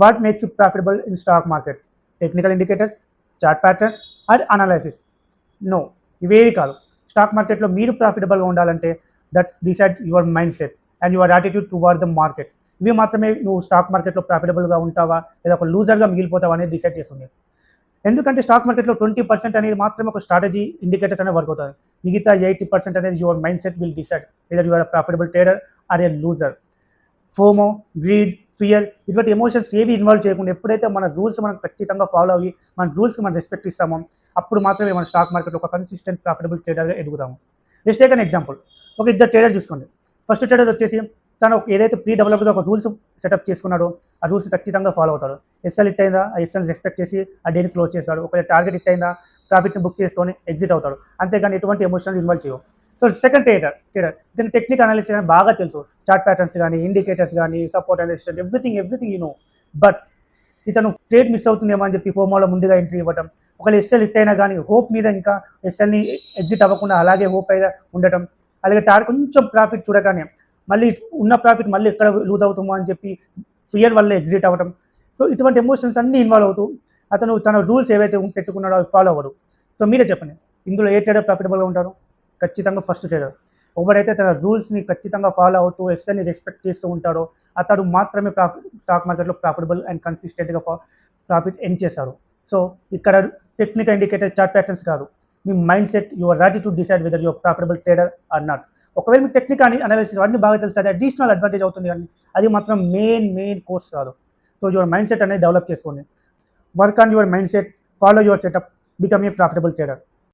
What makes you profitable in stock market? Technical indicators, chart patterns or analysis? No, ఇవేవి కాదు. Stock మార్కెట్లో మీరు ప్రాఫిటబుల్గా ఉండాలంటే that decide your mindset and your attitude toward the market. ఇవి మాత్రమే నువ్వు స్టాక్ మార్కెట్లో ప్రాఫిటబుల్గా ఉంటావా లేదా ఒక లూజర్గా మిగిలిపోతావా అనేది డిసైడ్ చేస్తుంది. ఎందుకంటే స్టాక్ మార్కెట్లో 20% అనేది మాత్రమే ఒక స్ట్రాటజీ ఇండికేటర్స్ అనేది వర్క్ అవుతుంది. మిగతా 80% అనేది your mindset will decide whether you are profitable trader or a loser. FOMO, greed, fear ఇటువంటి ఎమోషన్స్ ఏవి ఇన్వాల్వ్ చేయకుండా ఎప్పుడైతే మన రూల్స్ మనం ఖచ్చితంగా ఫాలో అయ్యి మన రూల్స్కి మనం రెస్పెక్ట్ ఇస్తామో అప్పుడు మాత్రమే మన స్టాక్ మార్కెట్లో ఒక కన్సిస్టెంట్ ప్రాఫిటబుల్ ట్రేడర్గా ఎదుగుతాము. Just take an example. ఒక ఇద్దరు ట్రేడర్ చూసుకోండి. ఫస్ట్ ట్రేడర్ వచ్చేసి తను ఏదైతే ప్రీ డెవలప్డ్గా ఒక రూల్స్ సెటప్ చేసుకున్నాడో ఆ రూల్స్ ఖచ్చితంగా ఫాలో అవుతాడు. ఎస్ఎల్ హిట్ అయిందా ఆ ఎస్ఎల్ని రెస్పెక్ట్ చేసి ఆ డేని క్లోజ్ చేస్తాడు. ఒకవేళ టార్గెట్ హిట్ అయిందా ప్రాఫిట్ని బుక్ చేసుకొని ఎగ్జిట్ అవుతాడు. అంతేగాని ఎటువంటి ఎమోషనల్ ఇన్వాల్వ్ చేయవు. సో సెకండ్ ట్రేడర్ దీని టెక్నిక్ అనాలిసిస్ అని బాగా తెలుసు. చార్ట్ ప్యాటర్న్స్ కానీ ఇండికేటర్స్ కానీ support and resistance everything you know. But ఇతను ట్రేడ్ మిస్ అవుతుందేమో అని చెప్పి ఫోమోలో ముందుగా ఎంట్రీ ఇవ్వటం, ఒకవేళ ఎస్ఎల్ హిట్ అయినా కానీ హోప్ మీద ఇంకా ఎస్ఎల్ని ఎగ్జిట్ అవ్వకుండా అలాగే హోప్ అయితే ఉండటం, అలాగే కొంచెం ప్రాఫిట్ చూడగానే మళ్ళీ ఉన్న ప్రాఫిట్ మళ్ళీ ఎక్కడ లూజ్ అవుతామో అని చెప్పి ఫియర్ వల్ల ఎగ్జిట్ అవ్వడం. సో ఇటువంటి ఎమోషన్స్ అన్నీ ఇన్వాల్వ్ అవుతూ అతను తన రూల్స్ ఏవైతే పెట్టుకున్నాడో అవి ఫాలో అవ్వడు. సో మీరే చెప్పండి, ఇందులో ఏ ట్రేడర్ ప్రాఫిటబుల్గా ఉంటారు? ఖచ్చితంగా ఫస్ట్ ట్రేడర్. ఎవరైతే తన రూల్స్ని ఖచ్చితంగా ఫాలో అవుతూ ఎస్ఎల్ని రెస్పెక్ట్ చేస్తూ ఉంటాడో అతడు మాత్రమే స్టాక్ మార్కెట్లో ప్రాఫిటబుల్ అండ్ కన్సిస్టెంట్గా ప్రాఫిట్ ఎర్న్ చేస్తాడు. సో ఇక్కడ టెక్నికల్ ఇండికేటర్, చార్ట్ ప్యాటర్న్స్ కాదు, మీ mind set, your attitude decide whether your profitable trader or not. ఒకవేళ మీకు టెక్నికల్ అనాలిసిస్ అన్నీ బాగా తెలుసు, అది అడిషనల్ అడ్వాంటేజ్ అవుతుంది కానీ అది మాత్రం మెయిన్ కోర్స్ కాదు. సో యువర్ మైండ్ సెట్ అనేది డెవలప్ చేసుకోండి. Work on your mind set, follow your setup, become a profitable trader.